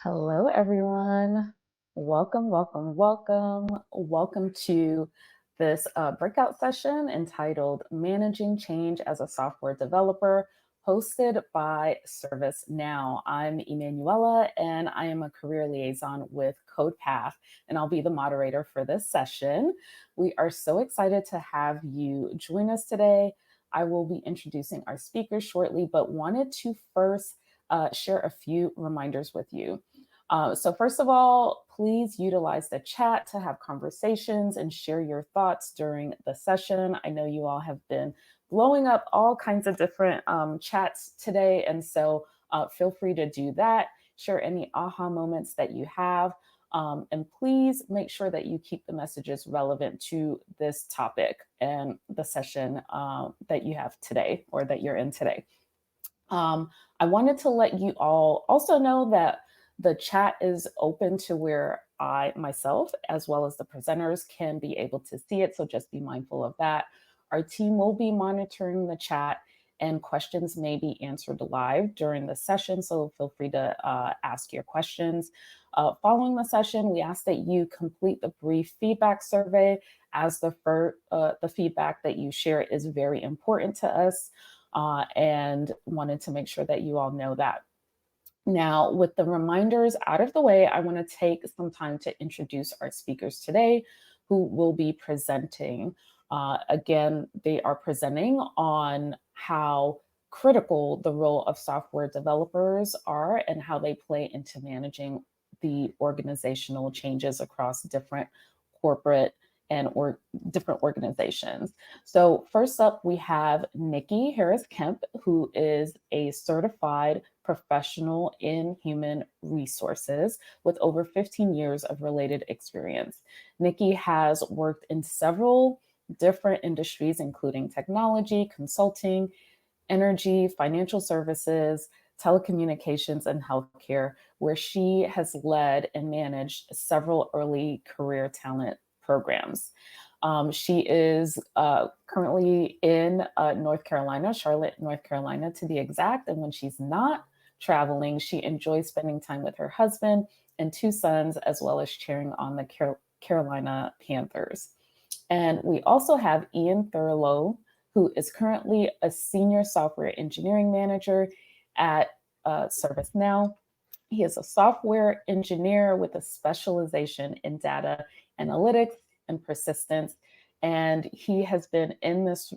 Hello, everyone. Welcome, welcome, welcome. Welcome to this breakout session entitled Managing Change as a Software Developer, hosted by ServiceNow. I'm Emanuela, and I am a career liaison with CodePath, and I'll be the moderator for this session. We are so excited to have you join us today. I will be introducing our speakers shortly, but wanted to first share a few reminders with you. So first of all, please utilize the chat to have conversations and share your thoughts during the session. I know you all have been blowing up all kinds of different chats today, and so feel free to do that. Share any aha moments that you have. And please make sure that you keep the messages relevant to this topic and the session that you have today or that you're in today. I wanted to let you all also know that the chat is open to where I myself, as well as the presenters, can be able to see it. So just be mindful of that. Our team will be monitoring the chat and questions may be answered live during the session. So feel free to ask your questions. Following the session, we ask that you complete the brief feedback survey, as the feedback that you share is very important to us. And wanted to make sure that you all know that. Now, with the reminders out of the way, I want to take some time to introduce our speakers today who will be presenting. Again, they are presenting on how critical the role of software developers are and how they play into managing the organizational changes across different corporate and different organizations. So first up, we have Nikki Harris-Kemp, who is a certified professional in human resources with over 15 years of related experience. Nikki has worked in several different industries, including technology, consulting, energy, financial services, telecommunications, and healthcare, where she has led and managed several early career talent programs. She is currently in North Carolina, Charlotte, North Carolina to be exact. And when she's not traveling, she enjoys spending time with her husband and two sons, as well as cheering on the Carolina Panthers. And we also have Ian Thurlow, who is currently a senior software engineering manager at ServiceNow. He is a software engineer with a specialization in data analytics and persistence. And he has been in this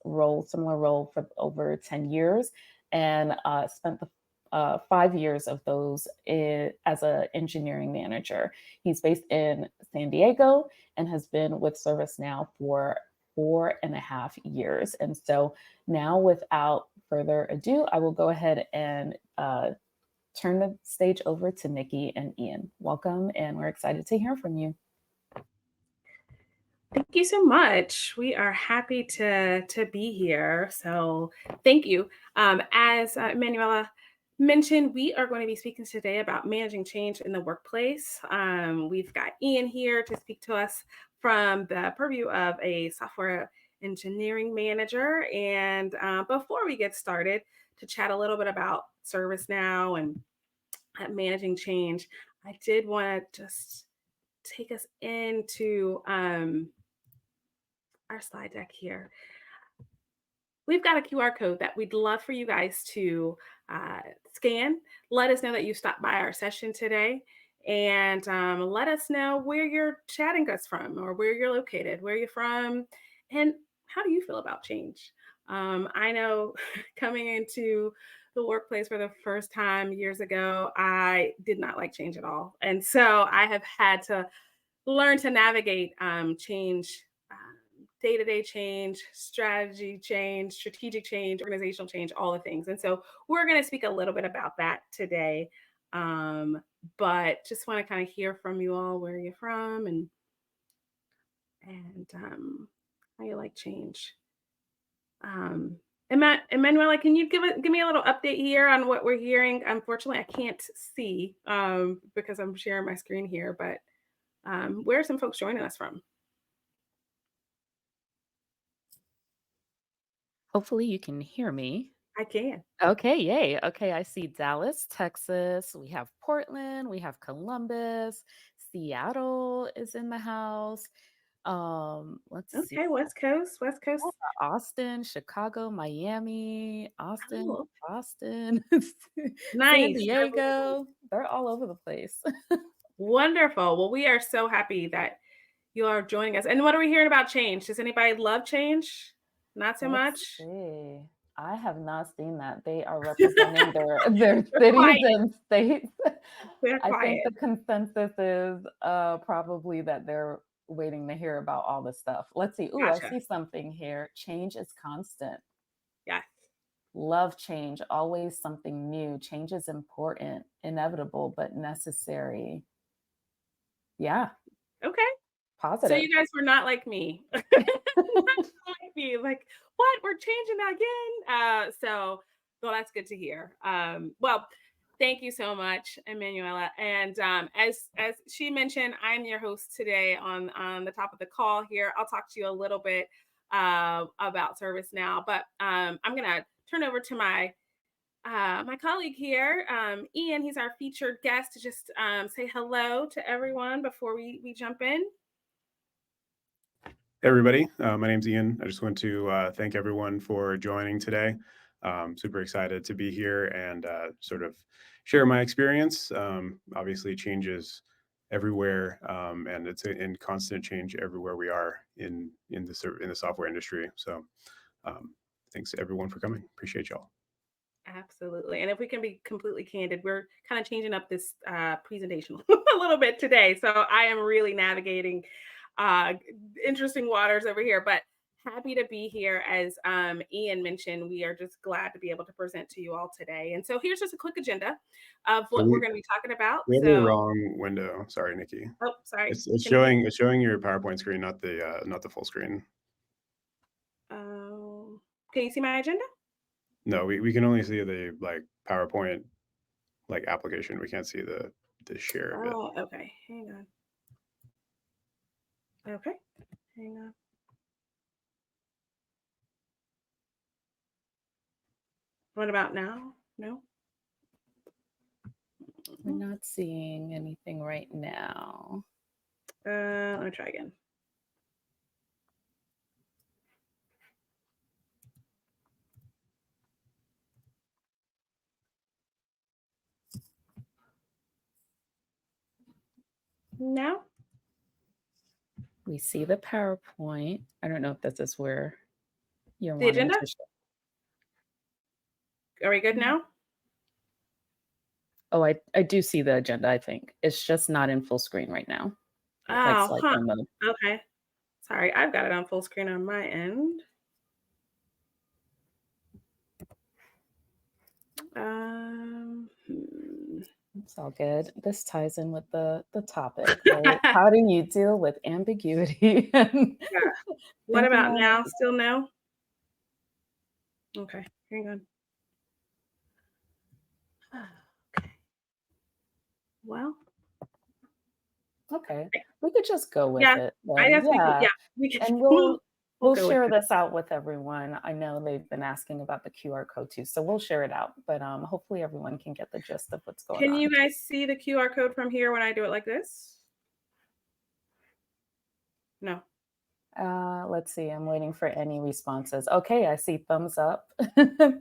role, similar role, for over 10 years and spent the 5 years of those as an engineering manager. He's based in San Diego and has been with ServiceNow for 4.5 years. And so now, without further ado, I will go ahead and turn the stage over to Nikki and Ian. Welcome, and we're excited to hear from you. Thank you so much. We are happy to be here. So thank you. As Manuela mentioned, we are going to be speaking today about managing change in the workplace. We've got Ian here to speak to us from the purview of a software engineering manager. And before we get started, to chat a little bit about ServiceNow and managing change, I did want to just take us into our slide deck here. We've got a QR code that we'd love for you guys to scan. Let us know that you stopped by our session today, and let us know where you're chatting us from, or where you're located, where you're from, and how do you feel about change? I know coming into the workplace for the first time years ago, I did not like change at all. And so I have had to learn to navigate change, day-to-day change, strategy change, strategic change, organizational change, all the things. And so we're going to speak a little bit about that today. But just want to kind of hear from you all where you're from and how you like change. Emanuela, can you give me a little update here on what we're hearing? Unfortunately, I can't see because I'm sharing my screen here, but where are some folks joining us from? Hopefully you can hear me. I can. Okay, yay. Okay, I see Dallas, Texas. We have Portland, we have Columbus, Seattle is in the house. Let's see. Okay, West Coast, West Yeah, Coast. Austin, Chicago, Miami, Austin, Oh, Boston, San nice. Diego. They're all over the place. Wonderful. Well, we are so happy that you are joining us. And what are we hearing about change? Does anybody love change? Not so Let's much? see. I have not seen that. They are representing their They're cities quiet. and states. They're I think quiet. the consensus is probably that they're waiting to hear about all the stuff. Let's see. Ooh, I Gotcha. see something here. Change is constant. Yes. Love change, always something new. Change is important, inevitable, but necessary. Yeah, Okay. So positive. you guys were not like me. Not like me. Like, what? We're changing again. Well, that's good to hear. Well, thank you so much, Emanuela. And as she mentioned, I'm your host today on the top of the call here. I'll talk to you a little bit about ServiceNow, but I'm gonna turn over to my colleague here, Ian. He's our featured guest to just say hello to everyone before we jump in. Hey everybody, my name's Ian. I just want to thank everyone for joining today. Super excited to be here and sort of share my experience. Obviously, changes everywhere, and it's in constant change everywhere we are in the software industry. So, thanks to everyone for coming. Appreciate y'all. Absolutely. And if we can be completely candid, we're kind of changing up this presentation a little bit today. So I am really navigating uh, interesting waters over here, but happy to be here. As Ian mentioned, we are just glad to be able to present to you all today. And so here's just a quick agenda of So what we're going to be talking about. we have the So, wrong window. Sorry, Nikki. oh, sorry. It's Can you? showing your PowerPoint screen, not the full screen. Um, can you see my agenda? No, we can only see the like PowerPoint like application. We can't see the share of it. Oh, okay. Hang on. Okay. Hang on. What about now? No. We're not seeing anything right now. Let me try again. Now? We see the PowerPoint. I don't know if this is where you're The wanting agenda? to show. Are we good now? Oh, I do see the agenda, I think. It's just not in full screen right now. Like Oh, huh. slideshow mode. Okay. Sorry, I've got it on full screen on my end. Hmm. It's all good. This ties in with the topic, right? How do you deal with ambiguity and Yeah. What thinking about out now? loud? Still no? Okay, hang on. Okay. Well, Okay. We could just go with yeah, it I then. guess we could. Yeah. Yeah, we could. And We'll we'll go with share it. this out with everyone. I know they've been asking about the QR code too, so we'll share it out. But hopefully everyone can get the gist of what's going Can you on. guys see the QR code from here when I do it like this? No. Let's see. I'm waiting for any responses. Okay, I see thumbs up.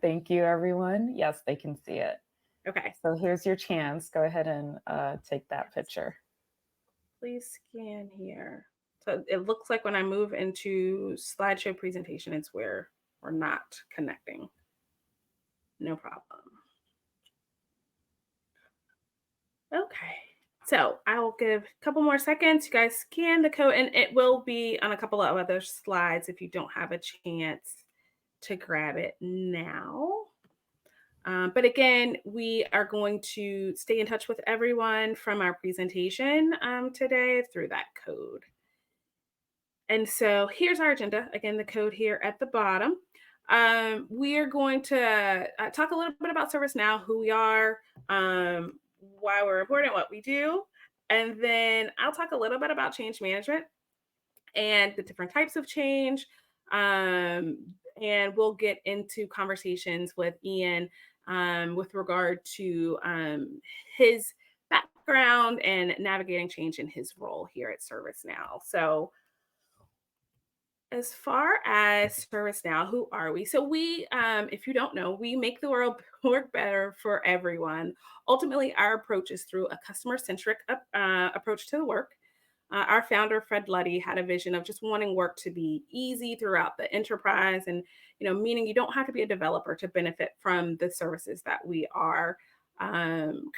Thank you, everyone. Yes, they can see it. Okay. So here's your chance. Go ahead and take that picture. Please scan here. So it looks like when I move into slideshow presentation, it's where we're not connecting. No problem. Okay. So I will give a couple more seconds. You guys scan the code, and it will be on a couple of other slides if you don't have a chance to grab it now. But again, we are going to stay in touch with everyone from our presentation today through that code. And so here's our agenda. Again, the code here at the bottom. We are going to talk a little bit about ServiceNow, who we are, why we're important, what we do. And then I'll talk a little bit about change management and the different types of change, and we'll get into conversations with Ian with regard to his background and navigating change in his role here at ServiceNow. So as far as ServiceNow, who are we? So we, if you don't know, we make the world work better for everyone. Ultimately, our approach is through a customer-centric approach to the work. Our founder, Fred Luddy, had a vision of just wanting work to be easy throughout the enterprise, and meaning you don't have to be a developer to benefit from the services that we are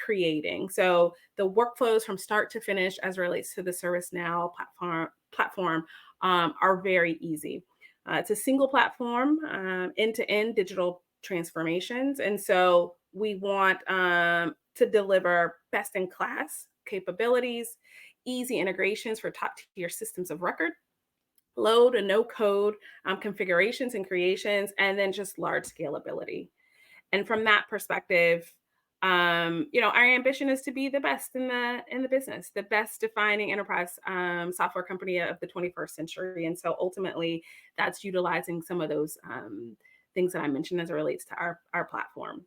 creating. So the workflows from start to finish, as it relates to the ServiceNow platform are very easy. It's a single platform, end-to-end digital transformations, and so we want to deliver best-in-class capabilities, easy integrations for top-tier systems of record, low to no code configurations and creations, and then just large scalability. And from that perspective, our ambition is to be the best in the business, the best defining enterprise software company of the 21st century. And so ultimately, that's utilizing some of those things that I mentioned as it relates to our platform.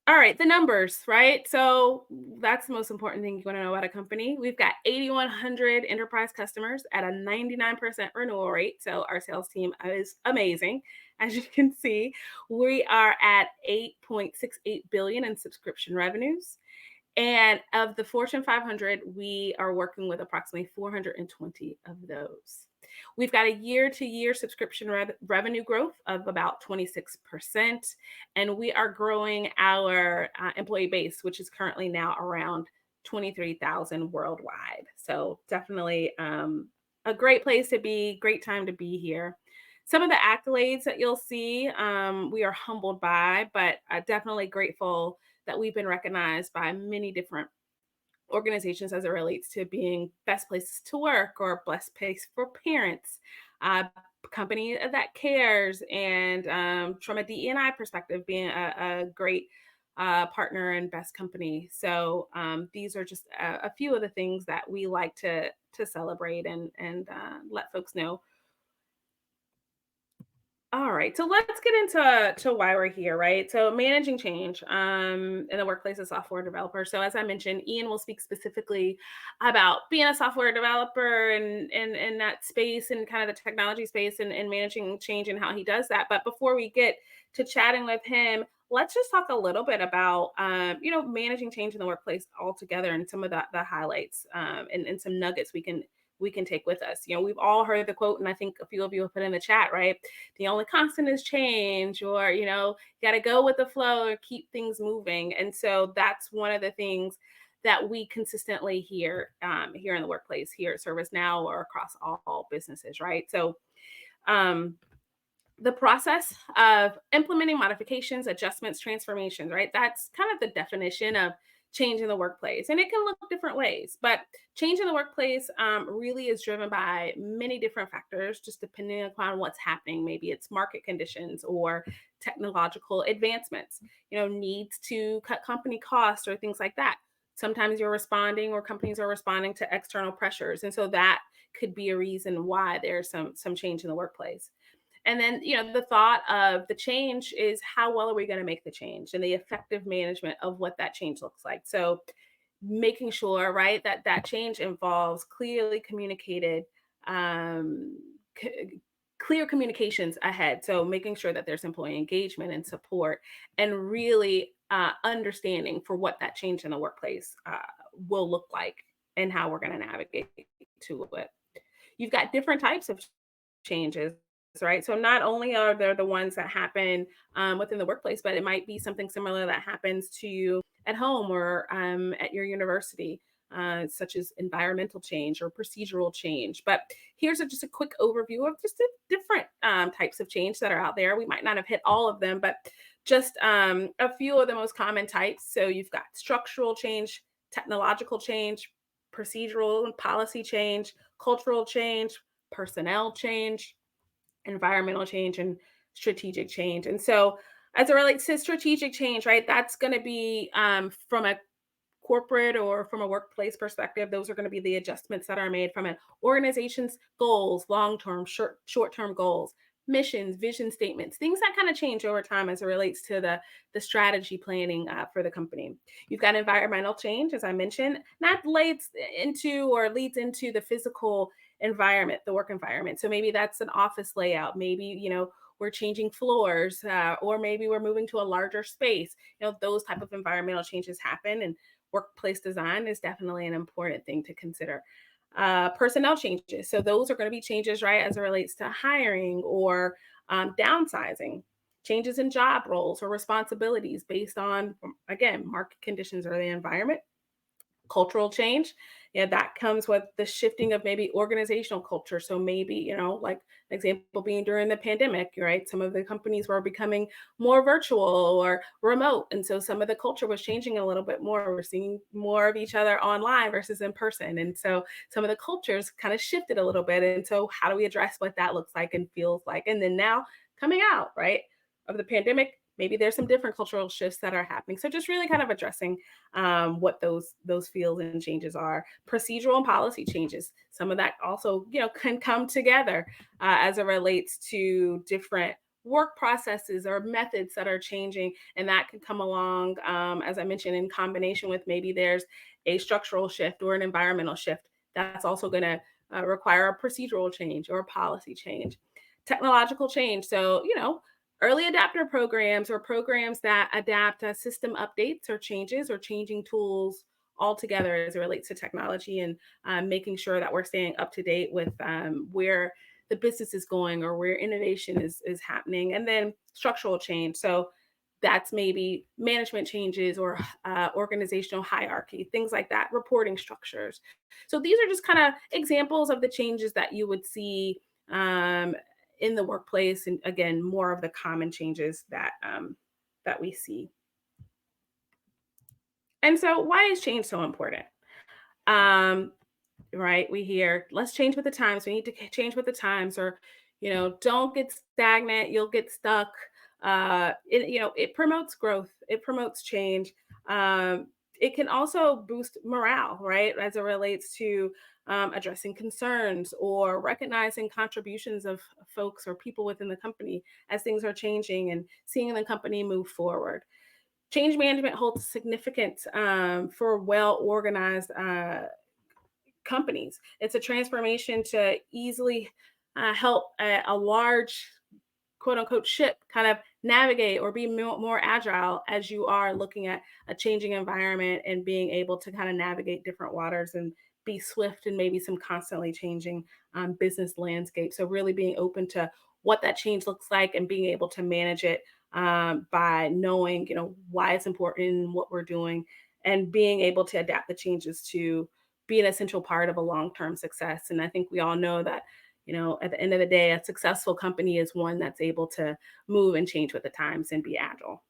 All right, the numbers, right? So that's the most important thing you want to know about a company. We've got 8,100 enterprise customers at a 99% renewal rate. So our sales team is amazing. As you can see, we are at 8.68 billion in subscription revenues. And of the Fortune 500, we are working with approximately 420 of those. We've got a year-to-year subscription revenue growth of about 26%, and we are growing our employee base, which is currently now around 23,000 worldwide. So definitely a great place to be, great time to be here. Some of the accolades that you'll see, we are humbled by, but definitely grateful that we've been recognized by many different organizations as it relates to being best places to work or best place for parents, company that cares, and from a DE&I perspective, being a great partner and best company. So these are just a few of the things that we like to celebrate and let folks know. All right, so let's get into why we're here, right? So managing change in the workplace as software developer. So as I mentioned, Ian will speak specifically about being a software developer and in that space and kind of the technology space and managing change and how he does that. But before we get to chatting with him, let's just talk a little bit about managing change in the workplace altogether and some of the highlights and some nuggets we can take with us. We've all heard the quote, and I think a few of you have put in the chat, right? The only constant is change, or, got to go with the flow or keep things moving. And so that's one of the things that we consistently hear here in the workplace, here at ServiceNow or across all businesses, right? So the process of implementing modifications, adjustments, transformations, right? That's kind of the definition of change in the workplace. And it can look different ways, but change in the workplace really is driven by many different factors, just depending upon what's happening. Maybe it's market conditions or technological advancements, needs to cut company costs or things like that. Sometimes you're responding or companies are responding to external pressures. And so that could be a reason why there's some change in the workplace. And then, the thought of the change is how well are we going to make the change and the effective management of what that change looks like. So making sure, right, that change involves clearly communicated, clear communications ahead. So making sure that there's employee engagement and support and really understanding for what that change in the workplace will look like and how we're going to navigate to it. You've got different types of changes, right? So not only are there the ones that happen within the workplace, but it might be something similar that happens to you at home or at your university, such as environmental change or procedural change. But here's just a quick overview of just the different types of change that are out there. We might not have hit all of them, but just a few of the most common types. So you've got structural change, technological change, procedural and policy change, cultural change, personnel change, environmental change, and strategic change. And so as it relates to strategic change, right, that's going to be from a corporate or from a workplace perspective, those are going to be the adjustments that are made from an organization's goals, long-term, short-term goals, missions, vision statements, things that kind of change over time as it relates to the strategy planning for the company. You've got environmental change, as I mentioned, that leads into the physical environment, the work environment. So maybe that's an office layout. Maybe, we're changing floors, or maybe we're moving to a larger space. Those type of environmental changes happen, and workplace design is definitely an important thing to consider. Personnel changes. So those are going to be changes, right, as it relates to hiring or downsizing, changes in job roles or responsibilities based on, again, market conditions or the environment. Cultural change, yeah, that comes with the shifting of maybe organizational culture. So maybe, like an example being during the pandemic, right? Some of the companies were becoming more virtual or remote. And so some of the culture was changing a little bit more. We're seeing more of each other online versus in person. And so some of the cultures kind of shifted a little bit. And so how do we address what that looks like and feels like? And then now coming out, right, of the pandemic, maybe there's some different cultural shifts that are happening. So just really kind of addressing what those feels and changes are. Procedural and policy changes. Some of that also, can come together as it relates to different work processes or methods that are changing, and that can come along, as I mentioned, in combination with maybe there's a structural shift or an environmental shift. That's also going to require a procedural change or a policy change. Technological change. So, early adapter programs or programs that adapt system updates or changes or changing tools altogether as it relates to technology, and making sure that we're staying up to date with where the business is going or where innovation is happening. And then structural change. So that's maybe management changes or organizational hierarchy, things like that, reporting structures. So these are just kind of examples of the changes that you would see um, in the workplace, and again, more of the common changes that we see. And so, why is change so important? Um, right? We hear, let's change with the times. We need to change with the times, or don't get stagnant. You'll get stuck. It promotes growth. It promotes change. Um, it can also boost morale, right, as it relates to addressing concerns or recognizing contributions of folks or people within the company as things are changing and seeing the company move forward. Change management holds significance for well organized companies. It's a transformation to easily help a large quote unquote ship kind of navigate or be more agile as you are looking at a changing environment and being able to kind of navigate different waters and be swift and maybe some constantly changing business landscape. So really being open to what that change looks like and being able to manage it by knowing, why it's important and what we're doing, and being able to adapt the changes to be an essential part of a long-term success. And I think we all know that, at the end of the day, a successful company is one that's able to move and change with the times and be agile.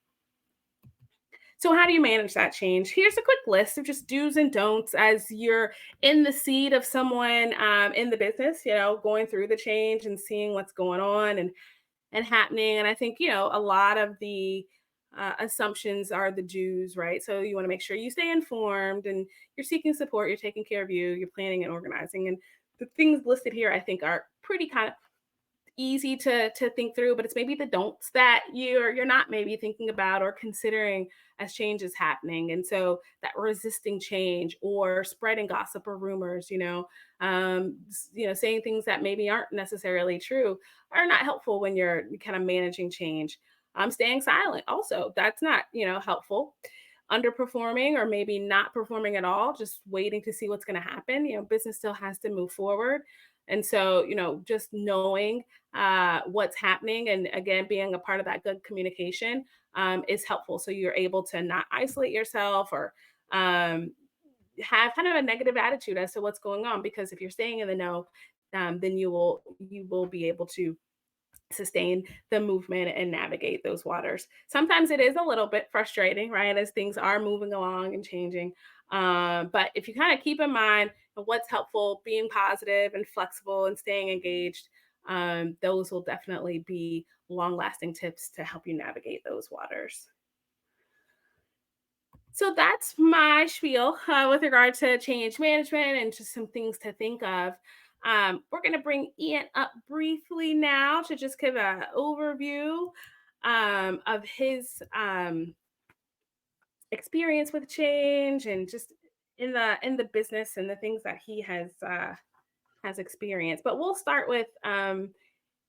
So, how do you manage that change? Here's a quick list of just do's and don'ts as you're in the seat of someone in the business, going through the change and seeing what's going on and happening. And I think, a lot of the assumptions are the do's, right? So, you want to make sure you stay informed and you're seeking support, you're taking care of you're planning and organizing. And the things listed here, I think, are pretty kind of easy to think through, but it's maybe the don'ts that you're not maybe thinking about or considering as change is happening. And so that resisting change or spreading gossip or rumors, saying things that maybe aren't necessarily true are not helpful when you're kind of managing change. Staying silent also, that's not helpful. Underperforming or maybe not performing at all, just waiting to see what's going to happen. Business still has to move forward. And so, just knowing what's happening and again, being a part of that good communication is helpful. So you're able to not isolate yourself or have kind of a negative attitude as to what's going on. Because if you're staying in the know, then you will be able to sustain the movement and navigate those waters. Sometimes it is a little bit frustrating, right, as things are moving along and changing. But if you kind of keep in mind what's helpful, being positive and flexible and staying engaged, those will definitely be long lasting tips to help you navigate those waters. So that's my spiel with regard to change management and just some things to think of. We're going to bring Ian up briefly now to just give an overview of his experience with change and just in the business and the things that he has experienced. But we'll start with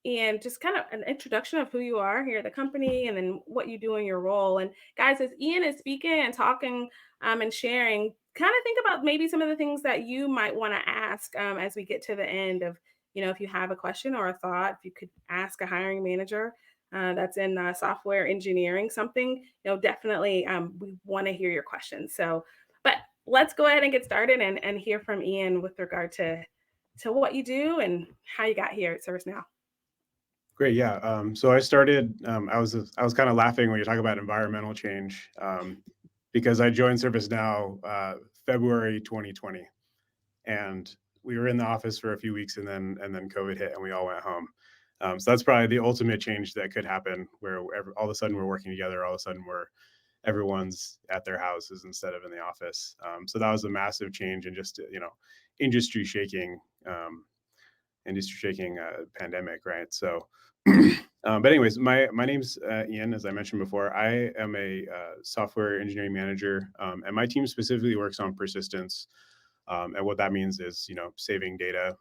and just kind of an introduction of who you are here at the company and then what you do in your role. And guys, as Ian is speaking and talking and sharing, kind of think about maybe some of the things that you might want to ask as we get to the end of, if you have a question or a thought, if you could ask a hiring manager that's in software engineering something, definitely we want to hear your questions. So, but let's go ahead and get started and hear from Ian with regard to what you do and how you got here at ServiceNow. Great. Yeah. So I started, I was kind of laughing when you talk about environmental change, because I joined ServiceNow February 2020, and we were in the office for a few weeks, and then COVID hit, and we all went home. So that's probably the ultimate change that could happen, where all of a sudden we're working together, all of a sudden everyone's at their houses instead of in the office. So that was a massive change, and just industry shaking. Pandemic, right? So, but anyways, my name's Ian, as I mentioned before. I am a software engineering manager, and my team specifically works on persistence. And what that means is, saving data.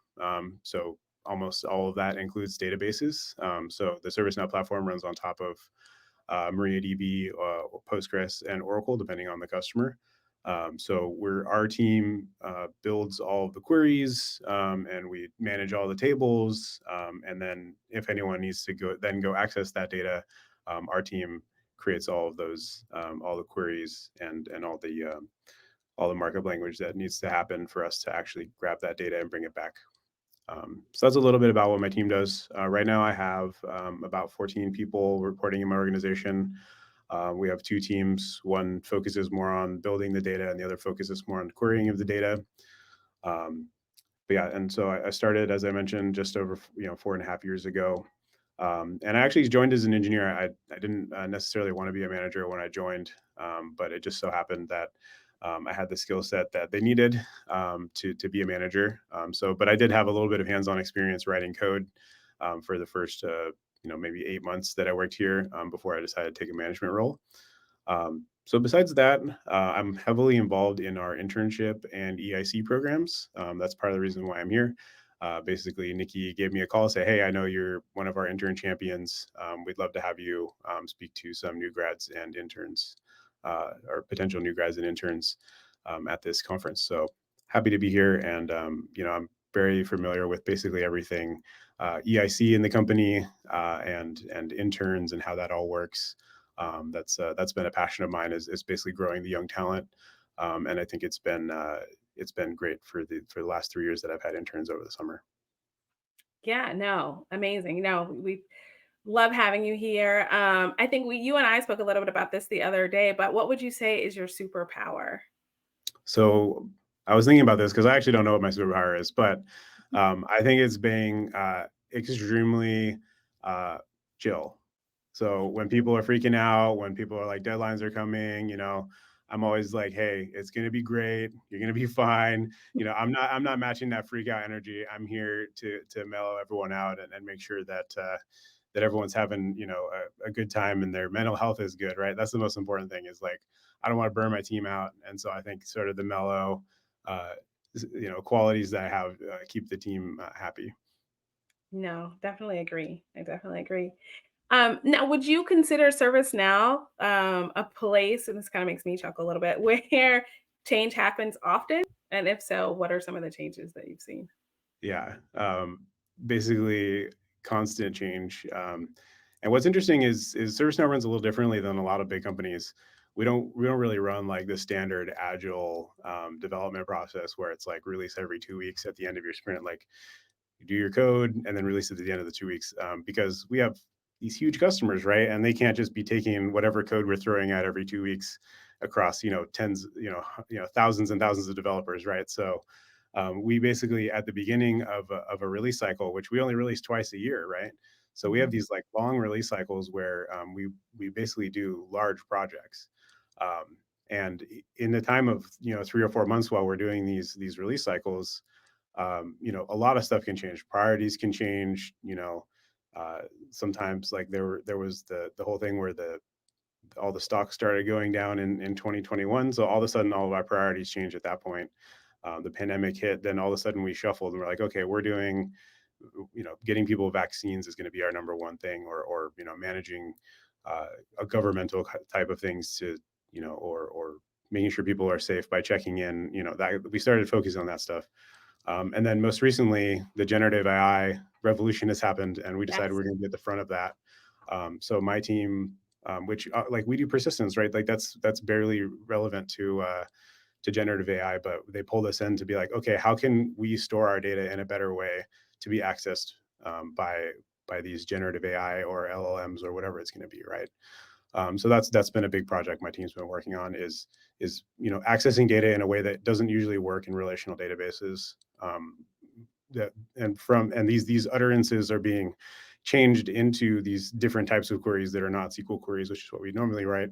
So almost all of that includes databases. So the ServiceNow platform runs on top of MariaDB, Postgres, and Oracle, depending on the customer. So our team builds all of the queries, and we manage all the tables. And then if anyone needs to go access that data, our team creates all of those, all the queries and all the markup language that needs to happen for us to actually grab that data and bring it back. So that's a little bit about what my team does. Right now, I have about 14 people reporting in my organization. We have two teams. One focuses more on building the data, and the other focuses more on querying of the data. But yeah, and so I started, as I mentioned, just over 4.5 years ago. And I actually joined as an engineer. I didn't necessarily want to be a manager when I joined, but it just so happened that I had the skill set that they needed to be a manager. But I did have a little bit of hands-on experience writing code for the first maybe 8 months that I worked here before I decided to take a management role. So besides that, I'm heavily involved in our internship and EIC programs. That's part of the reason why I'm here. Basically, Nikki gave me a call, say, "Hey, I know you're one of our intern champions. We'd love to have you speak to some new grads and interns, or potential new grads and interns at this conference." So happy to be here, and I'm very familiar with basically everything EIC in the company, and interns and how that all works. That's been a passion of mine, is basically growing the young talent, and I think it's been great for the last 3 years that I've had interns over the summer. Yeah, no, amazing. No, we love having you here. I think you and I spoke a little bit about this the other day, but what would you say is your superpower? So I was thinking about this because I actually don't know what my superpower is, but I think it's being extremely chill. So when people are freaking out, when people are like, deadlines are coming, I'm always like, "Hey, it's gonna be great. You're gonna be fine." I'm not matching that freak out energy. I'm here to mellow everyone out, and make sure that everyone's having a good time and their mental health is good, right? That's the most important thing. Is like, I don't want to burn my team out, and so I think sort of the mellow uh, qualities that I have keep the team happy. No, definitely agree. I definitely agree. Now, would you consider ServiceNow a place, and this kind of makes me chuckle a little bit, where change happens often? And if so, what are some of the changes that you've seen? Yeah, basically constant change. And what's interesting is ServiceNow runs a little differently than a lot of big companies. We don't really run like the standard agile development process where it's like release every 2 weeks at the end of your sprint. Like, you do your code and then release it at the end of the 2 weeks, because we have these huge customers, right? And they can't just be taking whatever code we're throwing out every 2 weeks across tens, thousands and thousands of developers, right? So we basically, at the beginning of a release cycle, which we only release twice a year, right? So we have Mhm. these like long release cycles where we basically do large projects. And in the time of 3 or 4 months while we're doing these release cycles, A lot of stuff can change. Priorities can change. Uh, Sometimes like there was the whole thing where the all the stocks started going down in 2021. So all of a sudden, all of our priorities changed at that point. The pandemic hit, then all of a sudden we shuffled and we're like, okay, we're doing, getting people vaccines is going to be our number one thing, or managing uh, a governmental type of things to, or making sure people are safe by checking in. That we started focusing on that stuff. And then most recently, the generative AI revolution has happened, and we decided Yes. we're going to be at the front of that. So my team, which like we do persistence, right? Like that's barely relevant to generative AI, but they pulled us in to be like, okay, how can we store our data in a better way to be accessed by these generative AI or LLMs or whatever it's going to be, right? So that's been a big project my team's been working on is accessing data in a way that doesn't usually work in relational databases. And these utterances are being changed into these different types of queries that are not SQL queries, which is what we normally write.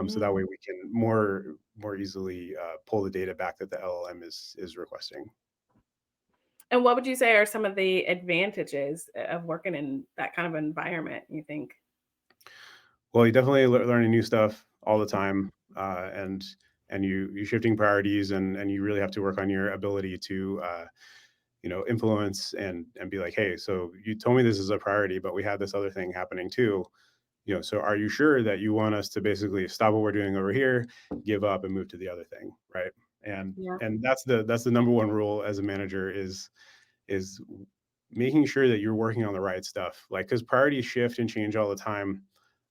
So that Mm. way we can more easily pull the data back that the LLM is requesting. And what would you say are some of the advantages of working in that kind of environment, you think? Well, you definitely learning new stuff all the time, and you shifting priorities, and you really have to work on your ability to influence and be like, hey, so you told me this is a priority, but we have this other thing happening too. So are you sure that you want us to basically stop what we're doing over here, give up, and move to the other thing, right? And Yeah. and that's the number one rule as a manager is making sure that you're working on the right stuff, like because priorities shift and change all the time.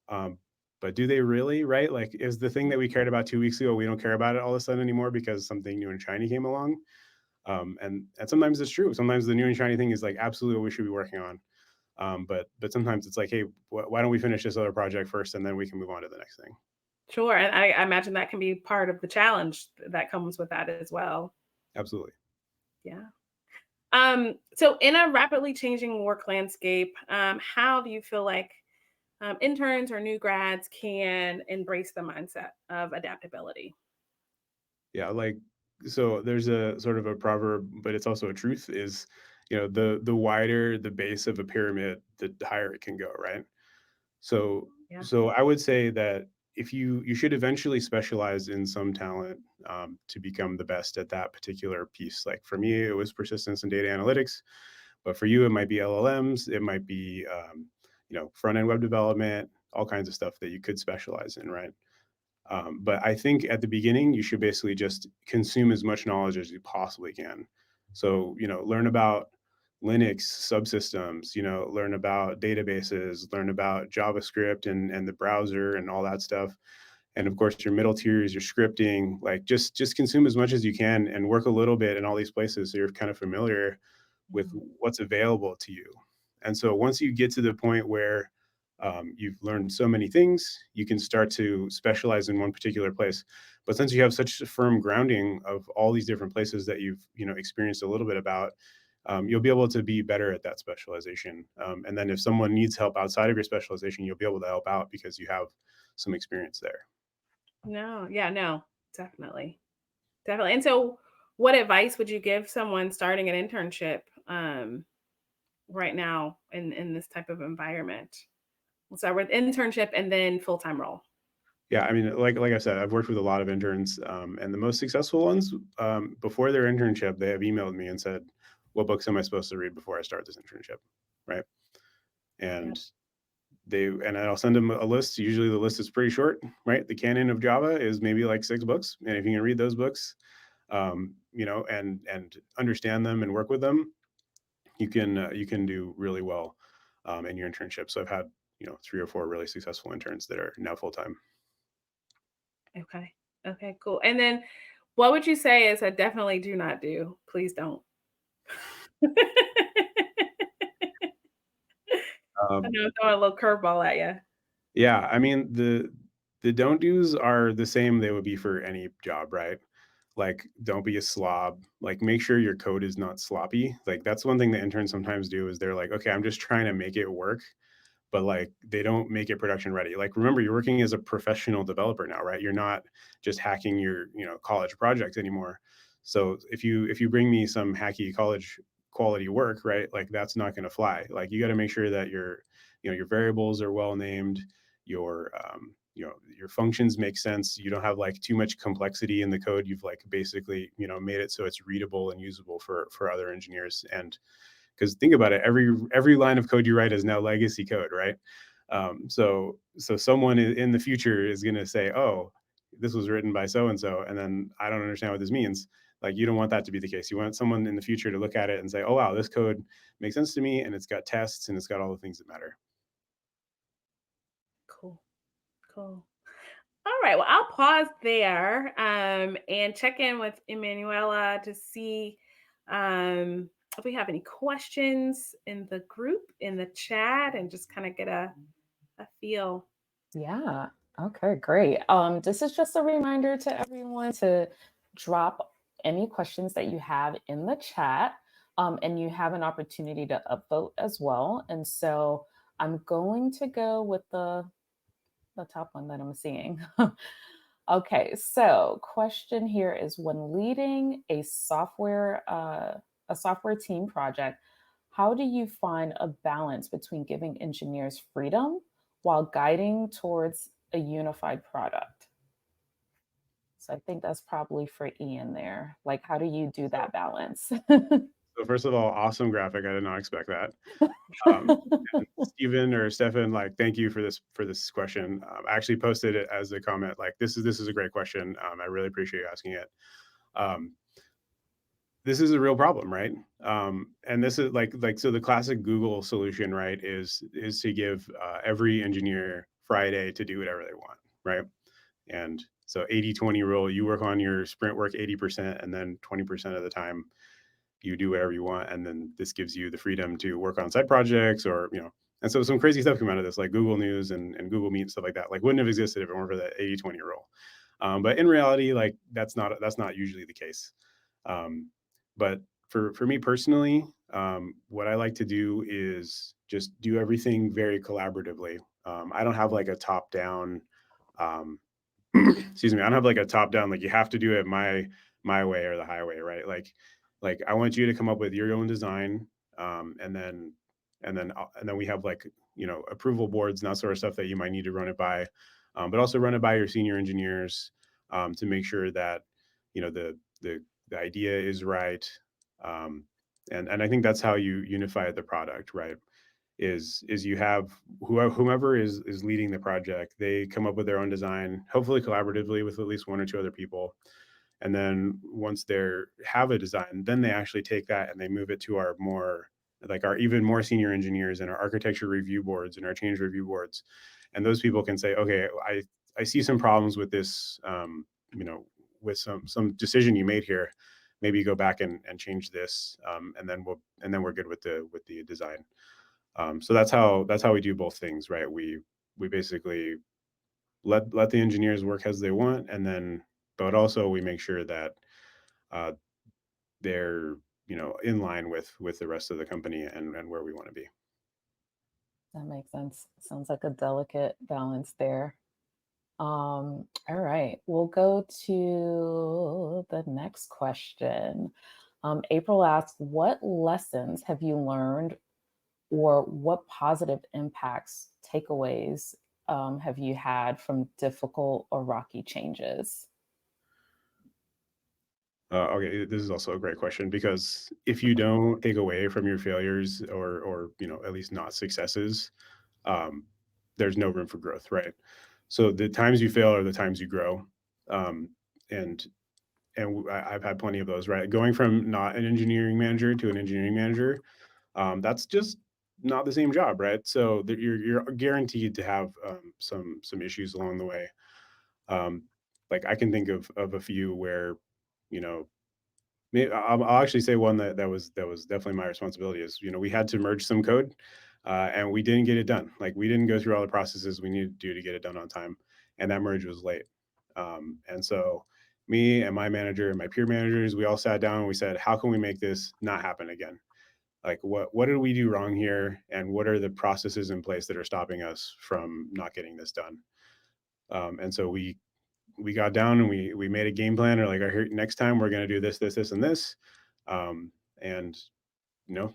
um, but do they really, right? Like, is the thing that we cared about 2 weeks ago, we don't care about it all of a sudden anymore because something new and shiny came along? And sometimes it's true. Sometimes the new and shiny thing is like absolutely what we should be working on. But sometimes it's like, hey, why don't we finish this other project first, and then we can move on to the next thing. Sure, and I imagine that can be part of the challenge that comes with that as well. Absolutely. Yeah. So in a rapidly changing work landscape, how do you feel like interns or new grads can embrace the mindset of adaptability? Yeah, like, so there's a sort of a proverb, but it's also a truth, is the wider the base of a pyramid, the higher it can go, right? So Yeah. so I would say that if you should eventually specialize in some talent, to become the best at that particular piece. Like for me, it was persistence and data analytics, but for you, it might be LLMs, it might be front end web development, all kinds of stuff that you could specialize in, right? But I think at the beginning, you should basically just consume as much knowledge as you possibly can. So, learn about Linux subsystems, learn about databases, learn about JavaScript and the browser and all that stuff. And of course, your middle tiers, your scripting, like just consume as much as you can and work a little bit in all these places so you're kind of familiar with Mhm. what's available to you. And so once you get to the point where you've learned so many things, you can start to specialize in one particular place. But since you have such a firm grounding of all these different places that you've experienced a little bit about, you'll be able to be better at that specialization. And then if someone needs help outside of your specialization, you'll be able to help out because you have some experience there. No, yeah, no, definitely. Definitely. And so what advice would you give someone starting an internship right now in this type of environment? We'll start with internship and then full-time role. Yeah, I mean, like I said, I've worked with a lot of interns, and the most successful ones, before their internship, they have emailed me and said, "What books am I supposed to read before I start this internship?" Right? Yeah. And I'll send them a list. Usually, the list is pretty short, right? The canon of Java is maybe like 6 books, and if you can read those books, and understand them and work with them, you can do really well in your internship. So I've had 3 or 4 really successful interns that are now full time. Okay. Okay, cool. And then what would you say is a definitely do not do? Please don't. I Um, know I'm throwing a little curveball at you. Yeah, I mean, the don't do's are the same they would be for any job, right? Like, don't be a slob. Like, make sure your code is not sloppy. Like, that's one thing that interns sometimes do is they're like, okay, I'm just trying to make it work, but like they don't make it production ready. Like, remember, you're working as a professional developer now, right? You're not just hacking your, college project anymore. So if you bring me some hacky college quality work, right, like that's not going to fly. Like you got to make sure that your variables are well named, your functions make sense. You don't have like too much complexity in the code. You've like basically made it so it's readable and usable for other engineers. And because think about it, every line of code you write is now legacy code, right? So someone in the future is going to say, oh, this was written by so and so, and then I don't understand what this means. Like you don't want that to be the case. You want someone in the future to look at it and say, oh wow, this code makes sense to me, and it's got tests and it's got all the things that matter. Cool. Cool. All right. Well, I'll pause there and check in with Emanuela to see if we have any questions in the group, in the chat, and just kind of get a feel. Yeah. Okay, great. This is just a reminder to everyone to drop any questions that you have in the chat. And you have an opportunity to upvote as well. And so I'm going to go with the top one that I'm seeing. Okay, so question here is, when leading a software team project, how do you find a balance between giving engineers freedom while guiding towards a unified product? So I think that's probably for Ian there. Like, how do you do that balance? So first of all, awesome graphic. I did not expect that. Um, and Steven or Stefan, like, thank you for this question. I actually posted it as a comment. Like, this is a great question. I really appreciate you asking it. This is a real problem, right? And this is like so the classic Google solution, right, is to give every engineer Friday to do whatever they want, right? And so 80-20 rule, you work on your sprint work 80%, and then 20% of the time you do whatever you want. And then this gives you the freedom to work on side projects or, and so some crazy stuff came out of this, like Google News and Google Meet, stuff like that, like wouldn't have existed if it weren't for that 80-20 rule. But in reality, like that's not usually the case. But for me personally, what I like to do is just do everything very collaboratively. I don't have like a top down, excuse me, I don't have like a top down, like you have to do it my way or the highway, right? Like I want you to come up with your own design, and then we have like approval boards and that sort of stuff that you might need to run it by, but also run it by your senior engineers to make sure that the idea is right, um, and I think that's how you unify the product, right? Is you have whomever is leading the project, they come up with their own design, hopefully collaboratively with at least one or two other people. And then once they have a design, then they actually take that and they move it to our even more senior engineers and our architecture review boards and our change review boards. And those people can say, okay, I see some problems with this, with some decision you made here. Maybe go back and change this, and then we're good with the design. So that's how we do both things, right? We basically let the engineers work as they want, and then but also we make sure that uh, they're in line with the rest of the company and where we want to be. That makes sense. Sounds like a delicate balance there. All right, we'll go to the next question. April asks, what lessons have you learned, or what positive impacts, takeaways have you had from difficult or rocky changes? Okay, this is also a great question, because if you don't take away from your failures or at least not successes, um, there's no room for growth, right? So the times you fail are the times you grow, um, and I've had plenty of those, right? Going from not an engineering manager to an engineering manager, that's just not the same job, right? So you're guaranteed to have some issues along the way. Um, like I can think of a few where, you know, I'll actually say one that was definitely my responsibility is, we had to merge some code, and we didn't get it done. Like we didn't go through all the processes we needed to do to get it done on time, and that merge was late. And so me and my manager and my peer managers, we all sat down and we said, how can we make this not happen again? Like what did we do wrong here, and what are the processes in place that are stopping us from not getting this done? And so we got down and we made a game plan, or like, all right, next time we're going to do this, this, this, and this. And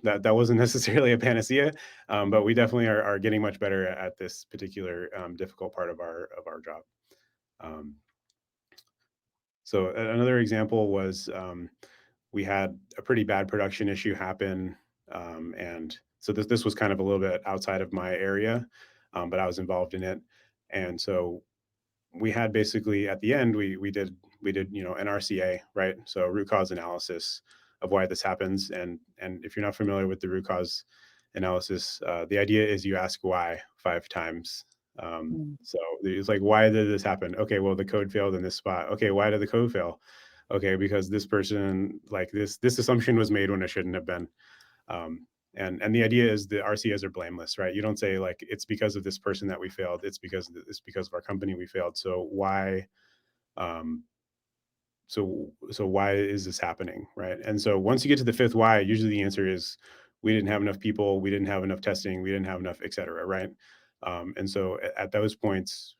that wasn't necessarily a panacea, but we definitely are getting much better at this particular difficult part of our job. Um, so another example was we had a pretty bad production issue happen, and so this was kind of a little bit outside of my area, but I was involved in it, and so we had basically at the end we did an RCA, right? So root cause analysis of why this happens, and if you're not familiar with the root cause analysis, the idea is you ask why 5 times. Mm. So it's like, why did this happen? Okay, well, the code failed in this spot. Okay, why did the code fail? Okay, because this person, like, this assumption was made when it shouldn't have been. And the idea is the RCAs are blameless, right? You don't say like it's because of this person that we failed. It's because of our company we failed. So why? Um, so why is this happening, right? And so once you get to the fifth why, usually the answer is we didn't have enough people, we didn't have enough testing, we didn't have enough, et cetera, right? And so at those points,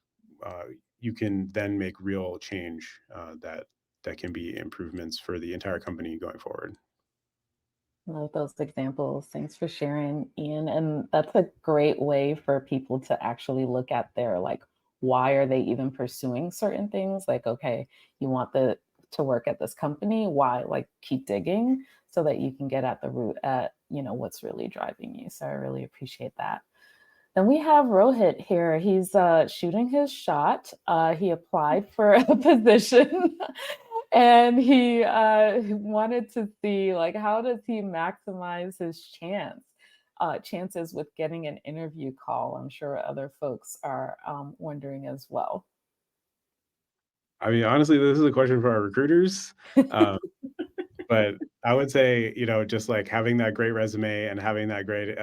uh, you can then make real change that can be improvements for the entire company going forward. Love those examples. Thanks for sharing, Ian. And that's a great way for people to actually look at their like, why are they even pursuing certain things? Like, okay, you want the to work at this company. Why? Like, keep digging so that you can get at the root at, what's really driving you. So I really appreciate that. Then we have Rohit here. He's shooting his shot. He applied for a position and he wanted to see like how does he maximize his chances with getting an interview call. I'm sure other folks are wondering as well. I mean, honestly, this is a question for our recruiters. Um, but I would say, just like having that great resume and having that great,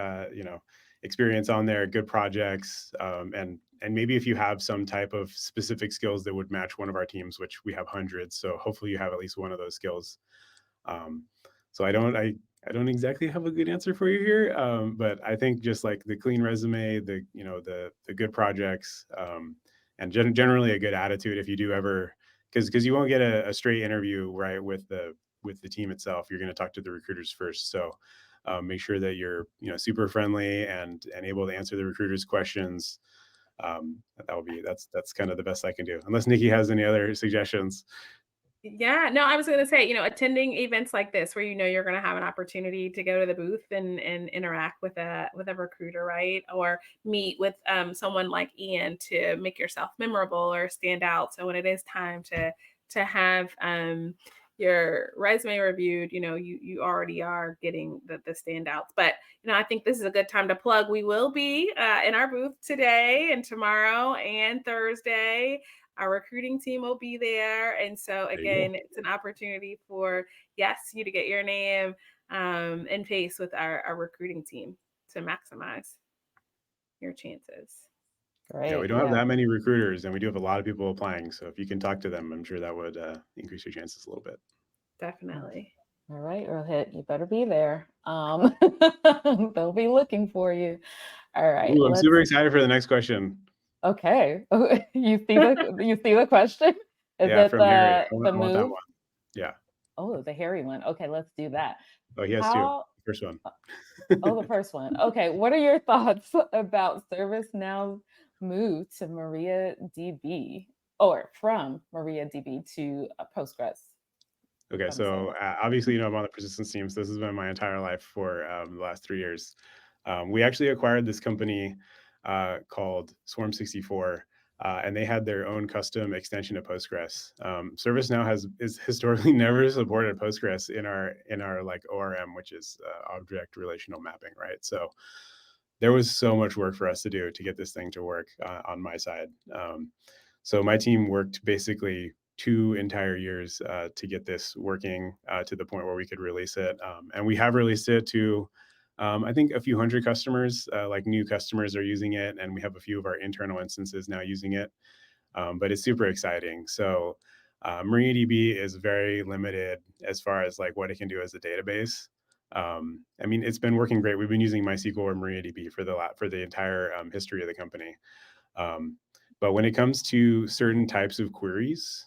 experience on there, good projects, and maybe if you have some type of specific skills that would match one of our teams, which we have hundreds, so hopefully you have at least one of those skills. Um, so I don't exactly have a good answer for you here, but I think just like the clean resume, the good projects, and generally a good attitude. If you do ever, because you won't get a straight interview right with the team itself. You're going to talk to the recruiters first, so make sure that you're super friendly and able to answer the recruiters' questions. That's kind of the best I can do, unless Nikki has any other suggestions. Yeah, no, I was gonna say, attending events like this where you're gonna have an opportunity to go to the booth and interact with a recruiter, right? Or meet with someone like Ian to make yourself memorable or stand out. So when it is time to have your resume reviewed, you already are getting the standouts. But I think this is a good time to plug. We will be in our booth today and tomorrow and Thursday. Our recruiting team will be there. And so, There you go. again, it's an opportunity for, yes, you to get your name and face with our recruiting team to maximize your chances. Yeah, we Great. don't have Yeah. that many recruiters, and we do have a lot of people applying. So if you can talk to them, I'm sure that would increase your chances a little bit. Definitely. All right, Rohit, you better be there. They'll be looking for you. All right, Ooh, I'm let's super excited for the next question. okay. You see the question? Is Yeah, it from Harry. the I want that move? one. Yeah. Oh, the hairy one. Okay, let's do that. Oh, he has two. How First one. Oh, the first one. Okay, what are your thoughts about ServiceNow's move to MariaDB or from MariaDB to Postgres? Okay, Let me say so that. obviously, I'm on the persistence team. So this has been my entire life for the last 3 years. We actually acquired this company called Swarm64, and they had their own custom extension of Postgres. ServiceNow is historically never supported Postgres in our like ORM, which is object relational mapping, right? So there was so much work for us to do to get this thing to work on my side. So my team worked basically 2 entire years to get this working to the point where we could release it. And we have released it to, I think, a few hundred customers, like new customers are using it. And we have a few of our internal instances now using it. But it's super exciting. So MariaDB is very limited as far as like what it can do as a database. I mean, it's been working great. We've been using MySQL or MariaDB for the entire history of the company. Um, But when it comes to certain types of queries,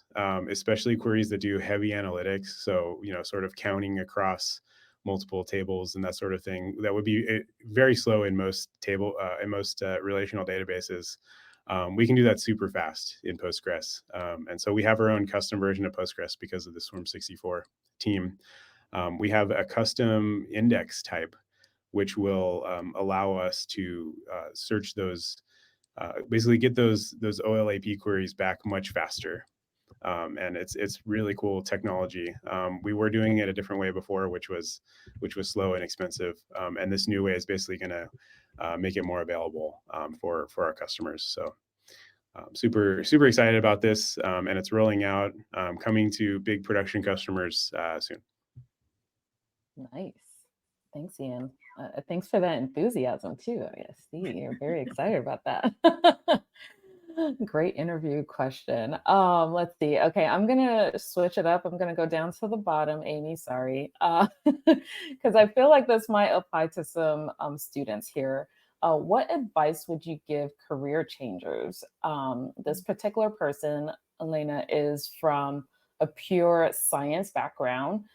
especially queries that do heavy analytics, so sort of counting across multiple tables and that sort of thing, that would be very slow in most relational databases. We can do that super fast in Postgres, and so we have our own custom version of Postgres because of the Swarm64 team. We have a custom index type, which will allow us to search those, basically get those OLAP queries back much faster. And it's really cool technology. We were doing it a different way before, which was slow and expensive. And this new way is basically going to make it more available for our customers. So super excited about this, and it's rolling out, coming to big production customers soon. Nice. Thanks, Ian. Thanks for that enthusiasm too. I see you're very excited about that. Great interview question. Let's see. Okay, I'm gonna switch it up. I'm gonna go down to the bottom, Amy. Sorry, because I feel like this might apply to some students here. What advice would you give career changers? This particular person, Elena, is from a pure science background,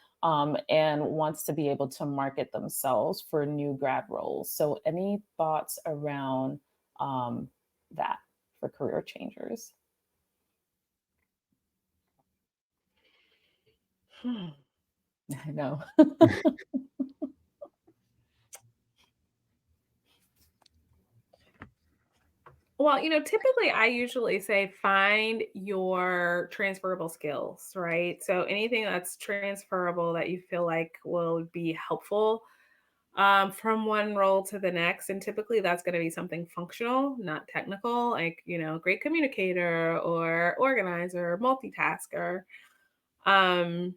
and wants to be able to market themselves for new grad roles. So, any thoughts around that for career changers? I know. Well, typically I usually say find your transferable skills, right? So anything that's transferable that you feel like will be helpful from one role to the next. And typically that's going to be something functional, not technical, like, great communicator or organizer, multitasker. Um,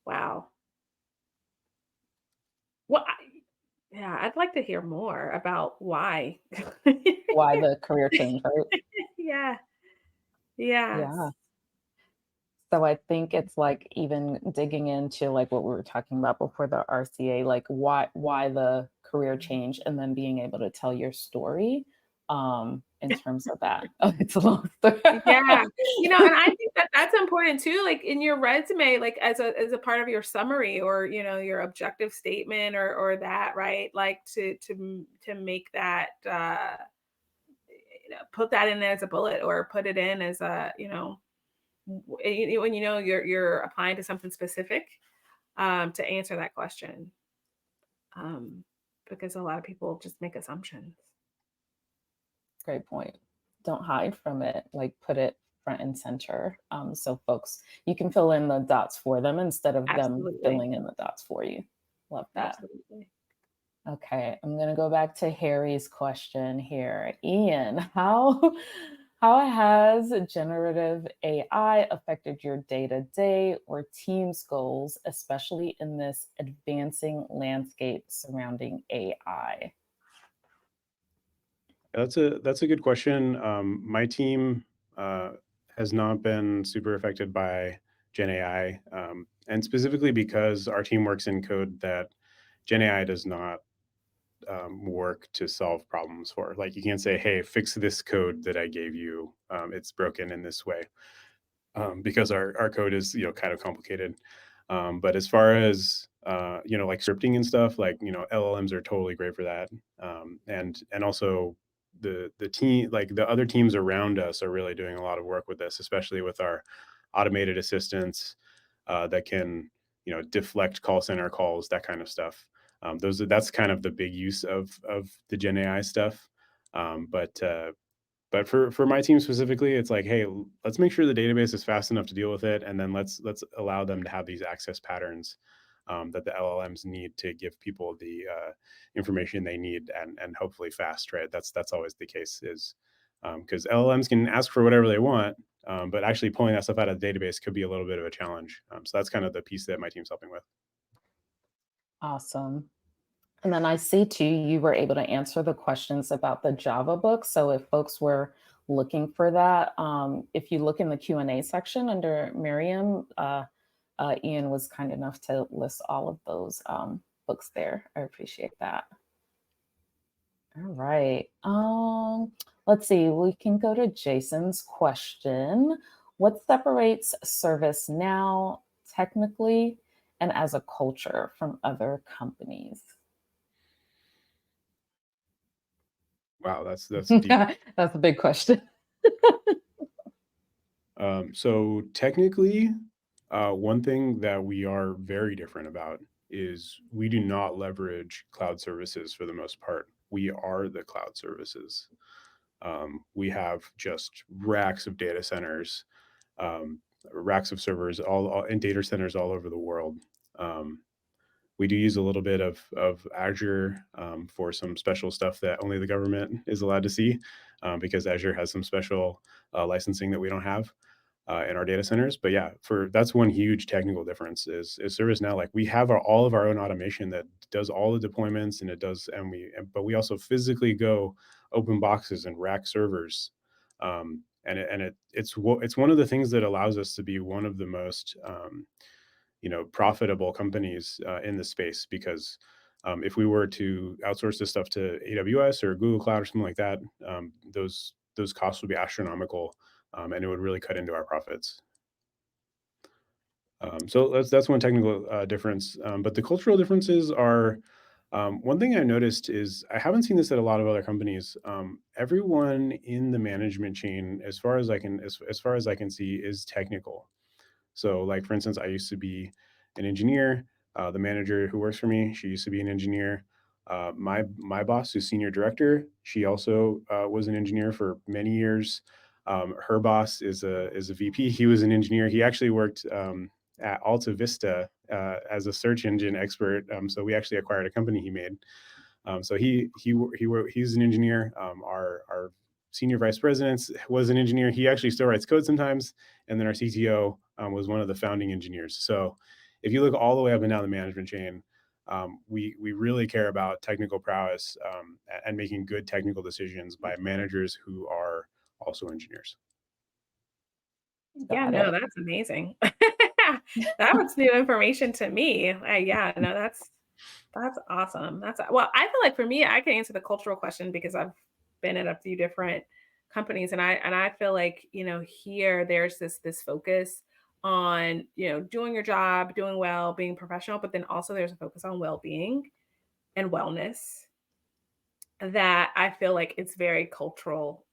wow. Well, yeah, I'd like to hear more about why. Why the career change, right? Yeah. Yes. Yeah. So I think it's like even digging into like what we were talking about before, the RCA, like why the career change, and then being able to tell your story in terms of that. Oh, it's a long story. Yeah. And I think that that's important too, like in your resume, like as a part of your summary or, your objective statement or that, right? Like to make that put that in as a bullet or put it in as a, when you're applying to something specific to answer that question. Um because a lot of people just make assumptions. Great point. Don't hide from it. Like put it front and center. So folks, you can fill in the dots for them instead of them Absolutely. filling in the dots for you. Love that. Absolutely. Okay, I'm gonna go back to Harry's question here. Ian, how has generative AI affected your day-to-day or team's goals, especially in this advancing landscape surrounding AI? That's a good question. My team has not been super affected by Gen AI, and specifically because our team works in code that Gen AI does not work to solve problems for. Like you can't say, "Hey, fix this code that I gave you. It's broken in this way," because our code is kind of complicated. But as far as like scripting and stuff, like LLMs are totally great for that. And also the team, like the other teams around us, are really doing a lot of work with this, especially with our automated assistants that can deflect call center calls, that kind of stuff. That's kind of the big use of the Gen AI stuff. But for my team specifically, it's like, hey, let's make sure the database is fast enough to deal with it, and then let's allow them to have these access patterns that the LLMs need to give people the information they need, and hopefully fast, right? That's always the case, is because LLMs can ask for whatever they want, but actually pulling that stuff out of the database could be a little bit of a challenge. So that's kind of the piece that my team's helping with. Awesome. And then I see too, you were able to answer the questions about the Java book. So if folks were looking for that, if you look in the Q&A section under Miriam, Ian was kind enough to list all of those books there. I appreciate that. All right. Let's see. We can go to Jason's question. What separates ServiceNow technically and as a culture from other companies? Wow, that's deep. That's a big question. So technically, one thing that we are very different about is we do not leverage cloud services for the most part. We are the cloud services. We have just racks of data centers, racks of servers, all and data centers all over the world. Um, we do use a little bit of Azure for some special stuff that only the government is allowed to see, because Azure has some special licensing that we don't have in our data centers. But yeah, for that's one huge technical difference is ServiceNow. Like we have all of our own automation that does all the deployments, and it does, but we also physically go open boxes and rack servers. It's one of the things that allows us to be one of the most profitable companies in the space, because if we were to outsource this stuff to AWS or Google Cloud or something like that, those costs would be astronomical, and it would really cut into our profits. So that's one technical difference. But the cultural differences are, one thing I noticed is I haven't seen this at a lot of other companies. Everyone in the management chain, as far as I can see, is technical. So, like for instance, I used to be an engineer. The manager who works for me, she used to be an engineer. My boss, who's senior director, she also was an engineer for many years. Her boss is a VP. He was an engineer. He actually worked at Alta Vista as a search engine expert. So we actually acquired a company he made. So he's an engineer. Our senior vice president was an engineer. He actually still writes code sometimes. And then our CTO was one of the founding engineers. So if you look all the way up and down the management chain, we really care about technical prowess, and making good technical decisions by managers who are also engineers. Yeah, Got no, it. that's amazing. That was new information to me. Yeah, no, that's awesome. Well, I feel like for me, I can answer the cultural question because I've been at a few different companies, and I feel like, here there's this focus on, doing your job, doing well, being professional, but then also there's a focus on well-being and wellness that I feel like it's very cultural.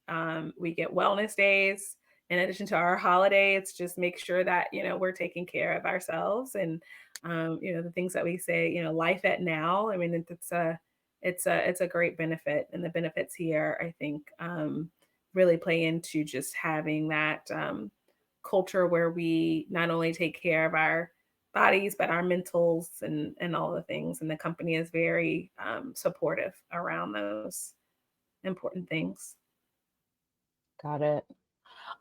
We get wellness days in addition to our holiday. It's just make sure that, we're taking care of ourselves and, the things that we say, life at now. I mean, it's a great benefit, and the benefits here, I think, really play into just having that culture where we not only take care of our bodies, but our mentals and all the things. And the company is very supportive around those important things. Got it.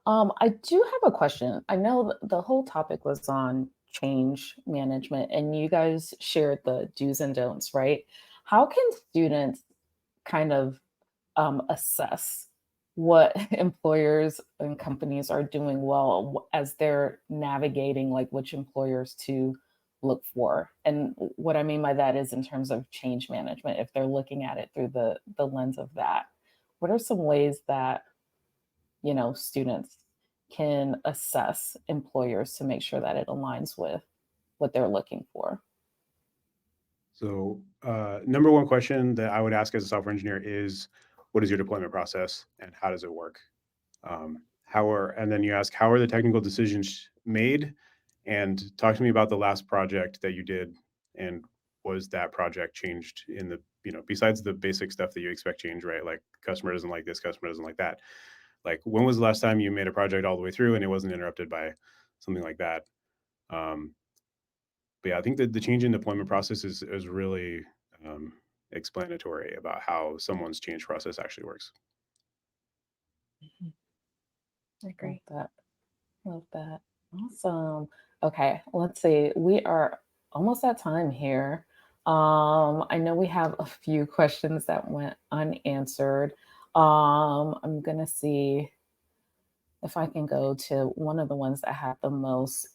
I do have a question. I know the whole topic was on change management, and you guys shared the do's and don'ts, right? How can students kind of assess what employers and companies are doing well as they're navigating like which employers to look for? And what I mean by that is in terms of change management, if they're looking at it through the lens of that, what are some ways that students can assess employers to make sure that it aligns with what they're looking for? So, number one question that I would ask as a software engineer is, what is your deployment process and how does it work? And then you ask, how are the technical decisions made? And talk to me about the last project that you did, and was that project changed in besides the basic stuff that you expect change, right? Like customer doesn't like this, customer doesn't like that. Like when was the last time you made a project all the way through and it wasn't interrupted by something like that? Um, but yeah, I think that the change in deployment process is really um, explanatory about how someone's change process actually works. Mhm. I Love agree. that. Love that. Awesome. Okay, let's see. We are almost at time here. I know we have a few questions that went unanswered. I'm gonna see if I can go to one of the ones that had the most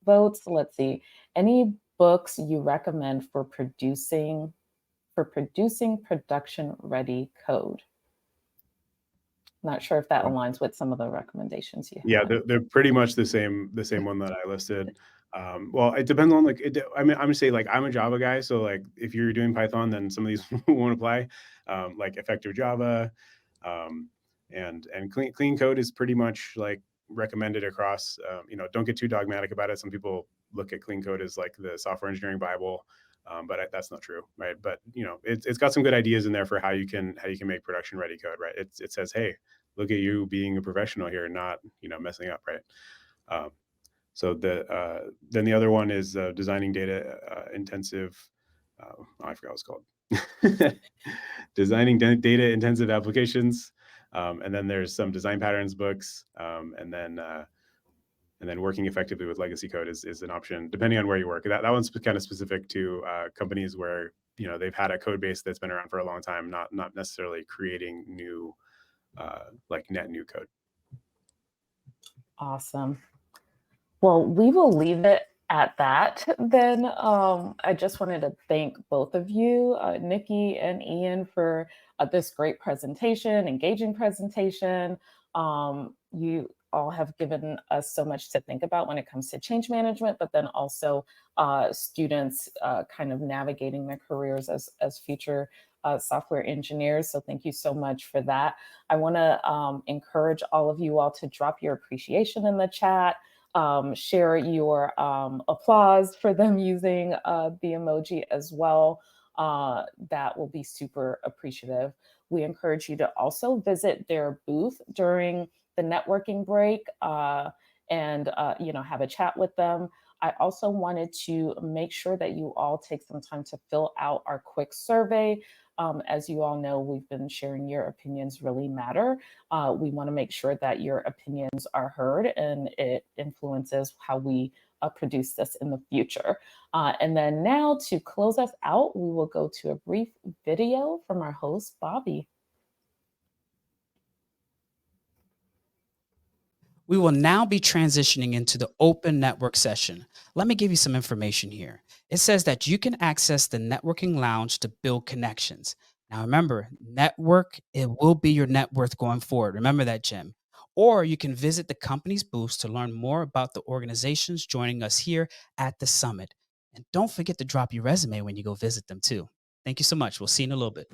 votes. Let's see. Any books you recommend for producing for producing production-ready code. Not sure if that aligns with some of the recommendations you Yeah, had. they're pretty much the same one that I listed. Well, it depends on like I mean, I'm gonna say like I'm a Java guy, so like if you're doing Python, then some of these won't apply. Like effective Java, um, and clean code is pretty much like recommended across. Don't get too dogmatic about it. Some people look at clean code as like the software engineering Bible, but that's not true, right? But it's got some good ideas in there for how you can make production ready code, right? It says, hey, look at you being a professional here, not messing up, right? So then the other one is designing data intensive. I forgot what it's called. Designing data intensive applications, and then there's some design patterns books, and then working effectively with legacy code is an option depending on where you work. That one's kind of specific to companies where they've had a code base that's been around for a long time, not necessarily creating new like net new code. Awesome. Well, we will leave it at that. Then I just wanted to thank both of you, Nikki and Ian, for this great presentation, engaging presentation. You all have given us so much to think about when it comes to change management, but then also students kind of navigating their careers as future software engineers. So thank you so much for that. I want to encourage all of you all to drop your appreciation in the chat. Share your applause for them using the emoji as well. That will be super appreciative. We encourage you to also visit their booth during the networking break and have a chat with them. I also wanted to make sure that you all take some time to fill out our quick survey. As you all know, we've been sharing your opinions really matter. We want to make sure that your opinions are heard and it influences how we produce this in the future. And then now to close us out, we will go to a brief video from our host, Bobby. We will now be transitioning into the open network session. Let me give you some information here. It says that you can access the networking lounge to build connections. Now remember, network, it will be your net worth going forward. Remember that, Jim. Or you can visit the company's booths to learn more about the organizations joining us here at the summit. And don't forget to drop your resume when you go visit them too. Thank you so much. We'll see you in a little bit.